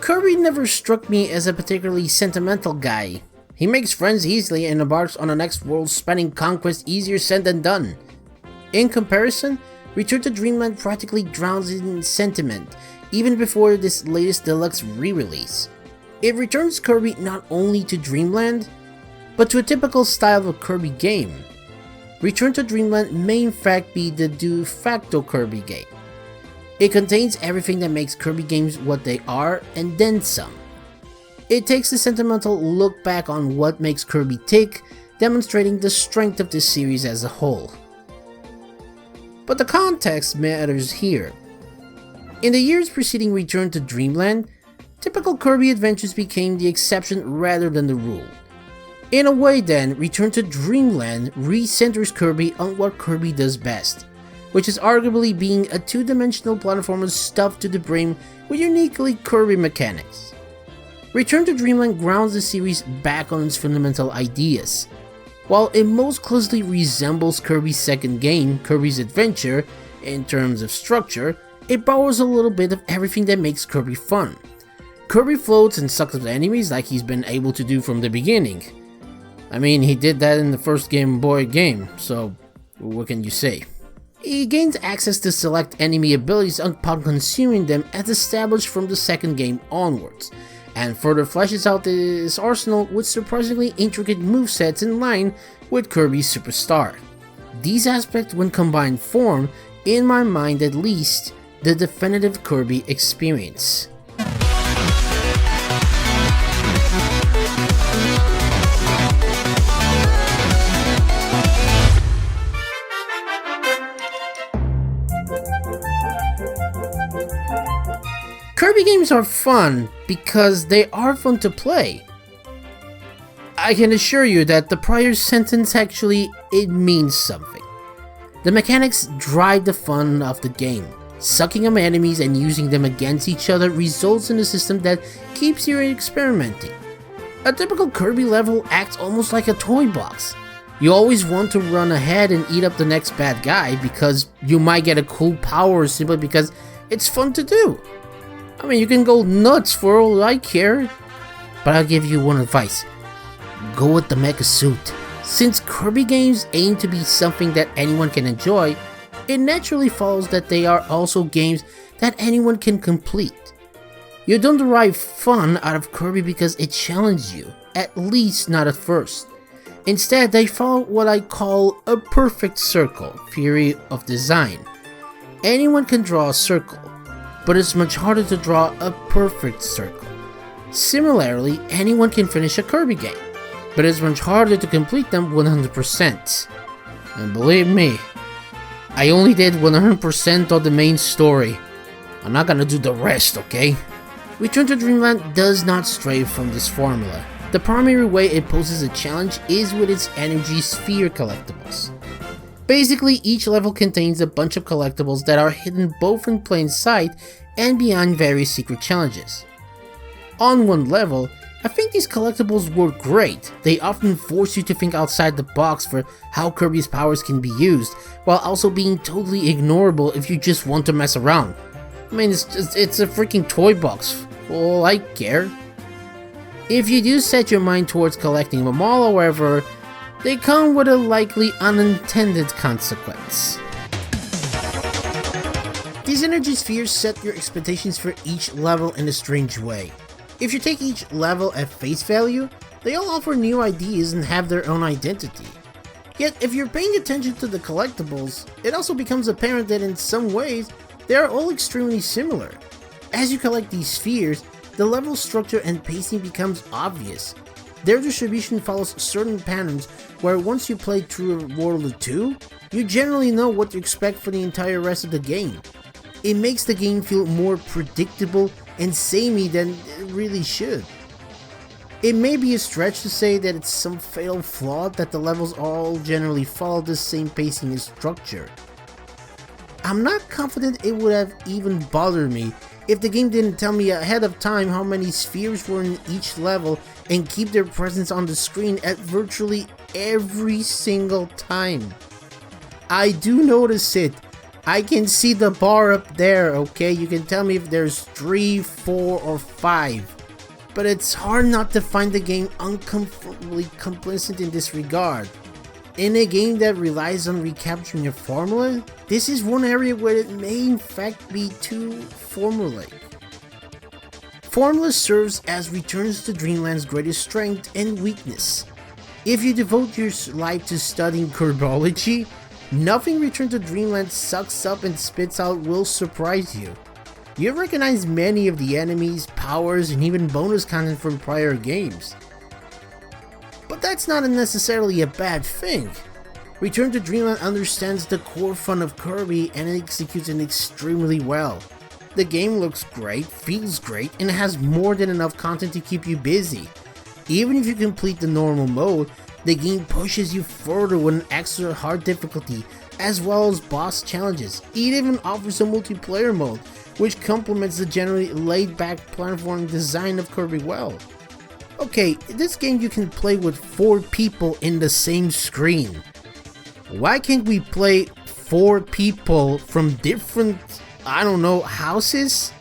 Kirby never struck me as a particularly sentimental guy. He makes friends easily and embarks on the next world-spanning conquest easier said than done. In comparison, Return to Dreamland practically drowns in sentiment, even before this latest Deluxe re-release. It returns Kirby not only to Dreamland, but to a typical style of Kirby game. Return to Dreamland may in fact be the de facto Kirby game. It contains everything that makes Kirby games what they are, and then some. It takes a sentimental look back on what makes Kirby tick, demonstrating the strength of this series as a whole. But the context matters here. In the years preceding Return to Dreamland, typical Kirby adventures became the exception rather than the rule. In a way then, Return to Dreamland re-centers Kirby on what Kirby does best, which is arguably being a two-dimensional platformer stuffed to the brim with uniquely Kirby mechanics. Return to Dreamland grounds the series back on its fundamental ideas. While it most closely resembles Kirby's second game, Kirby's Adventure, in terms of structure, it borrows a little bit of everything that makes Kirby fun. Kirby floats and sucks up enemies like he's been able to do from the beginning. I mean, he did that in the first Game Boy game, so what can you say? He gains access to select enemy abilities upon consuming them as established from the second game onwards, and further fleshes out his arsenal with surprisingly intricate movesets in line with Kirby's Superstar. These aspects when combined form, in my mind at least, the definitive Kirby experience. Kirby games are fun because they are fun to play. I can assure you that the prior sentence it means something. The mechanics drive the fun of the game. Sucking up enemies and using them against each other results in a system that keeps you experimenting. A typical Kirby level acts almost like a toy box. You always want to run ahead and eat up the next bad guy because you might get a cool power simply because it's fun to do. I mean, you can go nuts for all I care, but I'll give you one advice. Go with the mecha suit. Since Kirby games aim to be something that anyone can enjoy, it naturally follows that they are also games that anyone can complete. You don't derive fun out of Kirby because it challenged you, at least not at first. Instead, they follow what I call a perfect circle theory of design. Anyone can draw a circle, but it's much harder to draw a perfect circle. Similarly, anyone can finish a Kirby game, but it's much harder to complete them 100%. And believe me, I only did 100% of the main story. I'm not gonna do the rest, okay? Return to Dreamland does not stray from this formula. The primary way it poses a challenge is with its energy sphere collectibles. Basically, each level contains a bunch of collectibles that are hidden both in plain sight and behind various secret challenges. On one level, I think these collectibles work great. They often force you to think outside the box for how Kirby's powers can be used, while also being totally ignorable if you just want to mess around. I mean, it's a freaking toy box. Well, I care. If you do set your mind towards collecting them all, however, they come with a likely unintended consequence. These energy spheres set your expectations for each level in a strange way. If you take each level at face value, they all offer new ideas and have their own identity. Yet, if you're paying attention to the collectibles, it also becomes apparent that in some ways, they are all extremely similar. As you collect these spheres, the level structure and pacing becomes obvious. Their distribution follows certain patterns where once you play through a world or two, you generally know what to expect for the entire rest of the game. It makes the game feel more predictable and samey than it really should. It may be a stretch to say that it's some fatal flaw that the levels all generally follow the same pacing and structure. I'm not confident it would have even bothered me if the game didn't tell me ahead of time how many spheres were in each level and keep their presence on the screen at virtually every single time. I do notice it, I can see the bar up there, okay? You can tell me if there's 3, 4, or 5. But it's hard not to find the game uncomfortably complacent in this regard. In a game that relies on recapturing a formula, this is one area where it may in fact be too formulaic. Formula serves as returns to Dreamland's greatest strength and weakness. If you devote your life to studying Kirbyology, nothing Return to Dreamland sucks up and spits out will surprise you. You'll recognize many of the enemies, powers, and even bonus content from prior games. But that's not necessarily a bad thing. Return to Dreamland understands the core fun of Kirby and executes it extremely well. The game looks great, feels great, and has more than enough content to keep you busy. Even if you complete the normal mode, the game pushes you further with an extra hard difficulty, as well as boss challenges. It even offers a multiplayer mode, which complements the generally laid-back platform design of Kirby well. Okay, this game you can play with 4 people in the same screen. Why can't we play 4 people from different, I don't know, houses?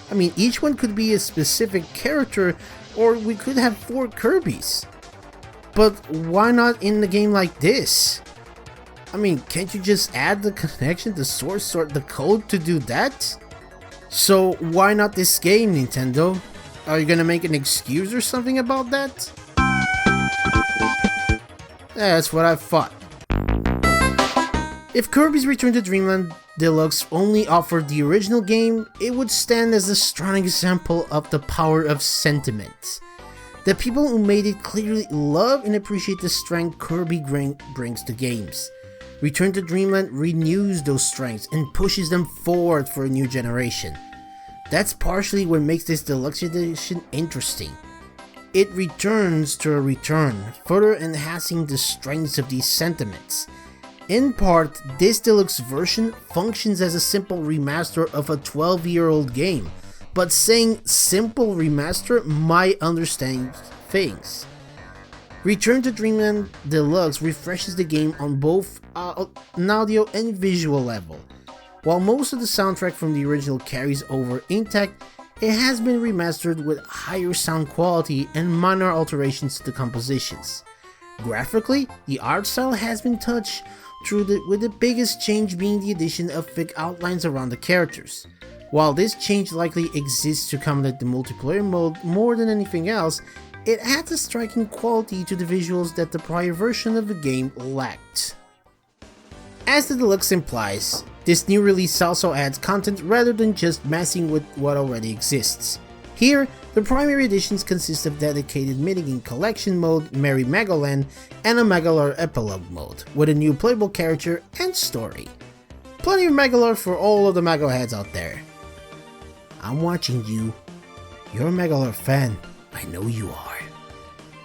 I mean, each one could be a specific character, or we could have 4 Kirbys. But why not in a game like this? I mean, can't you just add the connection, the source, or the code to do that? So why not this game, Nintendo? Are you gonna make an excuse or something about that? That's what I thought. If Kirby's Return to Dreamland Deluxe only offered the original game, it would stand as a strong example of the power of sentiment. The people who made it clearly love and appreciate the strength Kirby brings to games. Return to Dreamland renews those strengths and pushes them forward for a new generation. That's partially what makes this Deluxe Edition interesting. It returns to a return, further enhancing the strengths of these sentiments. In part, this Deluxe version functions as a simple remaster of a 12-year-old game, but saying simple remaster might understand things. Return to Dreamland Deluxe refreshes the game on both an audio and visual level. While most of the soundtrack from the original carries over intact, it has been remastered with higher sound quality and minor alterations to the compositions. Graphically, the art style has been touched with the biggest change being the addition of thick outlines around the characters. While this change likely exists to accommodate the multiplayer mode more than anything else, it adds a striking quality to the visuals that the prior version of the game lacked. As the Deluxe implies, this new release also adds content rather than just messing with what already exists. Here, the primary editions consist of dedicated minigame collection mode, Merry Megaland, and a Megalore epilogue mode, with a new playable character and story. Plenty of Megalore for all of the Mego heads out there. I'm watching you. You're a Megalore fan. I know you are.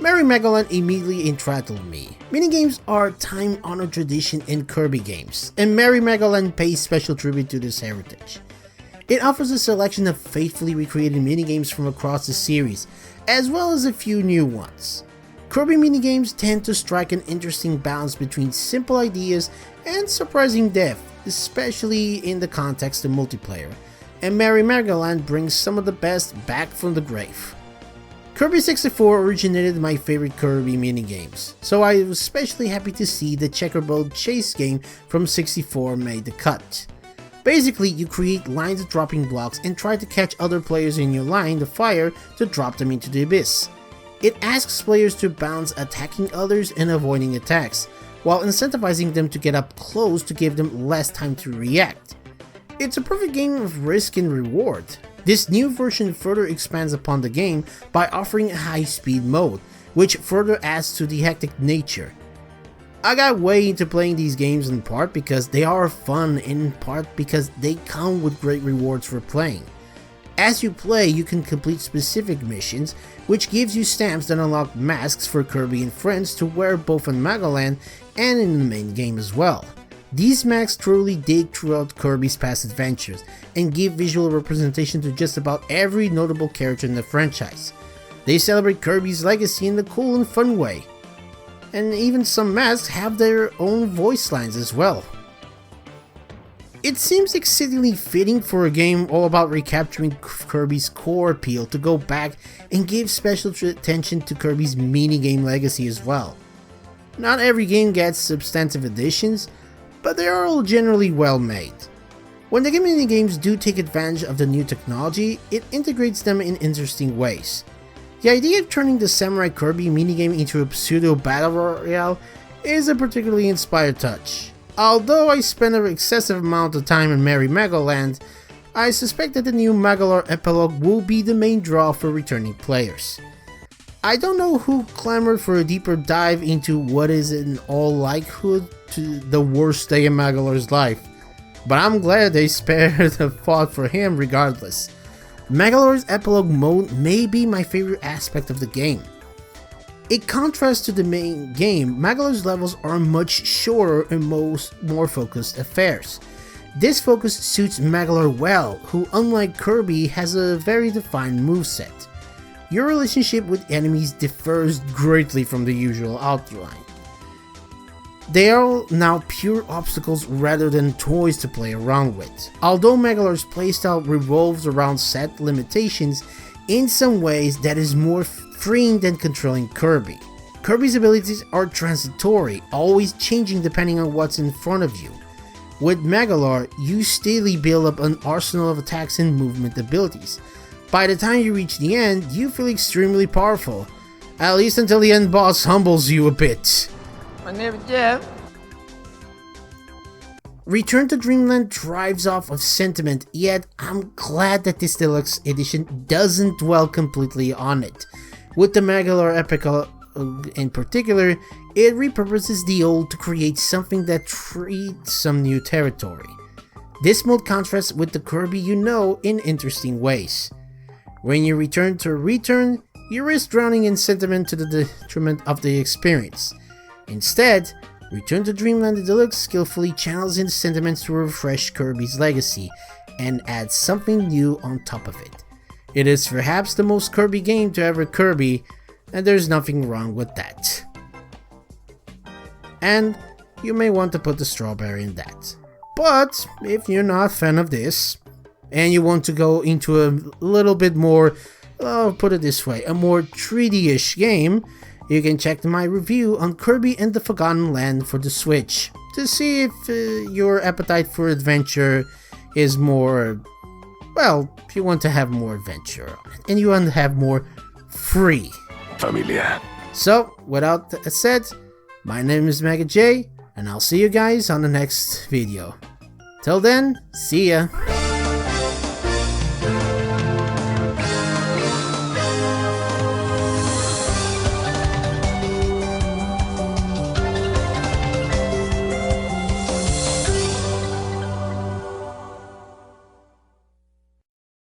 Merry Megaland immediately entitled me. Minigames are a time-honored tradition in Kirby games, and Merry Megaland pays special tribute to this heritage. It offers a selection of faithfully recreated minigames from across the series, as well as a few new ones. Kirby minigames tend to strike an interesting balance between simple ideas and surprising depth, especially in the context of multiplayer, and Merry Megaland brings some of the best back from the grave. Kirby 64 originated my favorite Kirby minigames, so I was especially happy to see the checkerboard chase game from 64 made the cut. Basically, you create lines of dropping blocks and try to catch other players in your line of fire to drop them into the abyss. It asks players to balance attacking others and avoiding attacks, while incentivizing them to get up close to give them less time to react. It's a perfect game of risk and reward. This new version further expands upon the game by offering a high-speed mode, which further adds to the hectic nature. I got way into playing these games in part because they are fun, in part because they come with great rewards for playing. As you play, you can complete specific missions, which gives you stamps that unlock masks for Kirby and friends to wear both in Megaland and in the main game as well. These masks truly dig throughout Kirby's past adventures and give visual representation to just about every notable character in the franchise. They celebrate Kirby's legacy in a cool and fun way. And even some masks have their own voice lines as well. It seems exceedingly fitting for a game all about recapturing Kirby's core appeal to go back and give special attention to Kirby's minigame legacy as well. Not every game gets substantive additions, but they are all generally well made. When the minigames do take advantage of the new technology, it integrates them in interesting ways. The idea of turning the Samurai Kirby minigame into a pseudo battle royale is a particularly inspired touch. Although I spent an excessive amount of time in Merry Magoland, I suspect that the new Magolor epilogue will be the main draw for returning players. I don't know who clamored for a deeper dive into what is in all likelihood to the worst day in Magolor's life, but I'm glad they spared the thought for him regardless. Magolor's epilogue mode may be my favorite aspect of the game. In contrast to the main game, Magolor's levels are much shorter and more focused affairs. This focus suits Magolor well, who unlike Kirby has a very defined moveset. Your relationship with enemies differs greatly from the usual outline. They are now pure obstacles rather than toys to play around with. Although Magolor's playstyle revolves around set limitations, in some ways that is more freeing than controlling Kirby. Kirby's abilities are transitory, always changing depending on what's in front of you. With Magolor, you steadily build up an arsenal of attacks and movement abilities. By the time you reach the end, you feel extremely powerful, at least until the end boss humbles you a bit. My name is Jeff. Return to Dreamland thrives off of sentiment, yet I'm glad that this deluxe edition doesn't dwell completely on it. With the Magolor Epic in particular, it repurposes the old to create something that treats some new territory. This mode contrasts with the Kirby you know in interesting ways. When you return to Return, you risk drowning in sentiment to the detriment of the experience. Instead, Return to Dreamland Deluxe skillfully channels in sentiments to refresh Kirby's legacy and adds something new on top of it. It is perhaps the most Kirby game to ever Kirby, and there's nothing wrong with that. And you may want to put the strawberry in that. But if you're not a fan of this, and you want to go into a little bit more, put it this way, a more 3D-ish game, you can check my review on Kirby and the Forgotten Land for the Switch to see if your appetite for adventure is more, well, if you want to have more adventure and you want to have more free. Familia. So, without that said, my name is Mega J, and I'll see you guys on the next video. Till then, see ya!